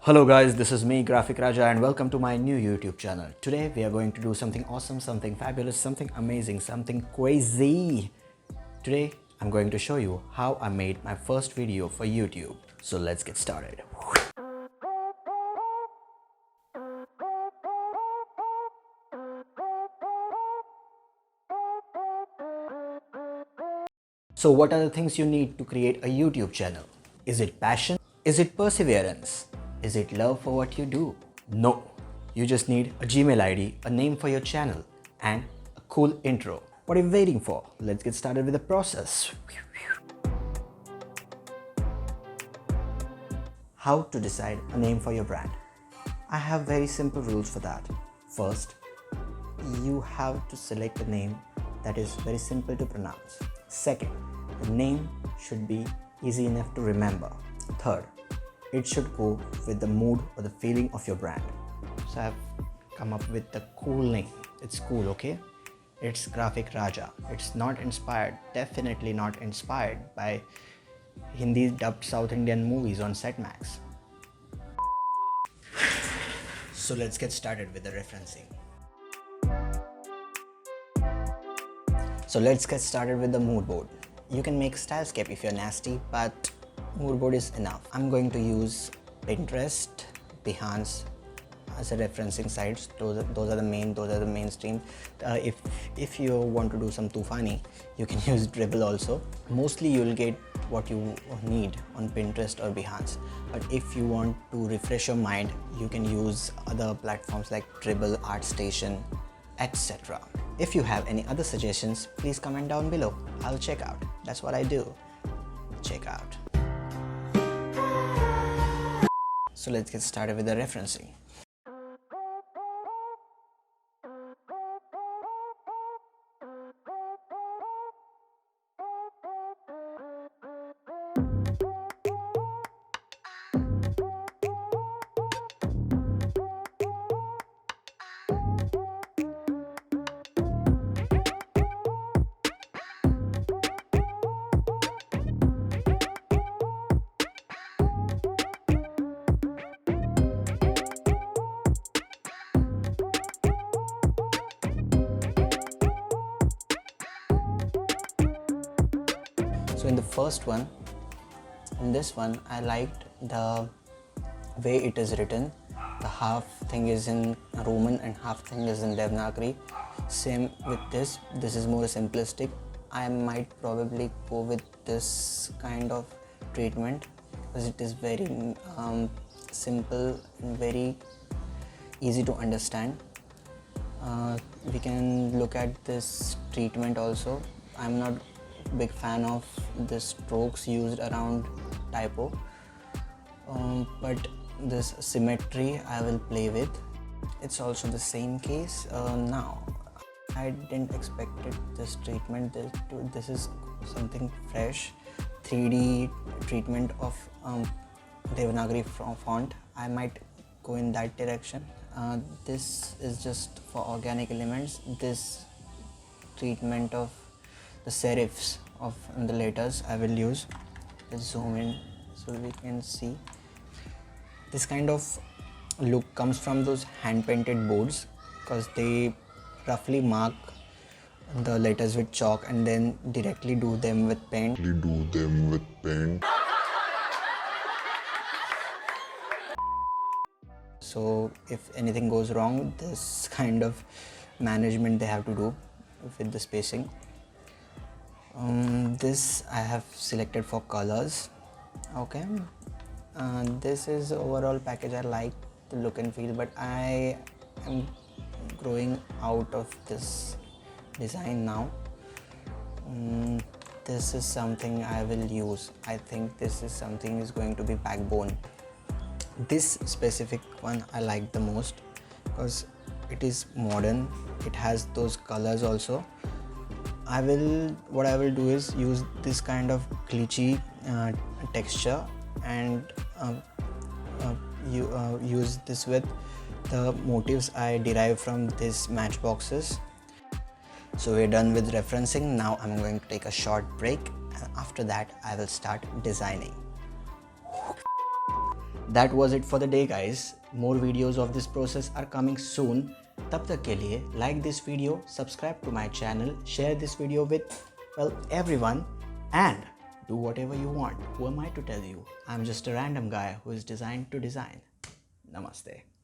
Hello guys, this is me Graphic Raja and welcome to my new YouTube channel. Today we are going to do something awesome, something fabulous, something amazing, something crazy. Today I'm going to show you how I made my first video for YouTube. So let's get started. So what are the things you need to create a YouTube channel? Is it passion? Is it perseverance? Is it love for what you do? No. You just need a Gmail ID, a name for your channel, and a cool intro. What are you waiting for? Let's get started with the process. How to decide a name for your brand? I have very simple rules for that. First, you have to select a name that is very simple to pronounce. Second, the name should be easy enough to remember. Third, it should go with the mood or the feeling of your brand. So I've come up with the cool name. It's cool, okay? It's Graphic Raja. It's not inspired, definitely not inspired by Hindi dubbed South Indian movies on Setmax. So let's get started with the referencing. So let's get started with the mood board. You can make stylescape if you're nasty, but mood board is enough. I'm going to use Pinterest, Behance as a referencing sites. Those are the mainstream. If you want to do some tufani, you can use Dribble also. Mostly you'll get what you need on Pinterest or Behance. But if you want to refresh your mind, you can use other platforms like Dribble, ArtStation, etc. If you have any other suggestions, please comment down below. I'll check out. That's what I do. Check out. So let's get started with the referencing. So in the first one, in this one, I liked the way it is written. The half thing is in Roman and half thing is in Devanagari. Same with this. This is more simplistic. I might probably go with this kind of treatment because it is very simple and very easy to understand. We can look at this treatment also. I'm not big fan of the strokes used around typo, but this symmetry I will play with. It's also the same case. Now I didn't expect this treatment. This is something fresh, 3D treatment of Devanagari font. I might go in that direction. This is just for organic elements. This treatment of the serifs of the letters I will use. Let's zoom in so we can see. This kind of look comes from those hand painted boards because they roughly mark the letters with chalk and then directly do them with paint. So if anything goes wrong, this kind of management they have to do with the spacing. This I have selected for colors. Okay, this is overall package. I like the look and feel, but I am growing out of this design now. This is something I will use. I think this is something is going to be backbone. This specific one I like the most because it is modern. It has those colors also. What I will do is use this kind of glitchy texture and use this with the motifs I derive from these matchboxes. So we're done with referencing. Now I'm going to take a short break and after that I will start designing. that was it for the day, guys. More videos of this process are coming soon. तब तक के लिए like this video, subscribe to my channel, share this video with everyone, and do whatever you want. Who am I to tell you? I'm just a random guy who is designed to design. Namaste.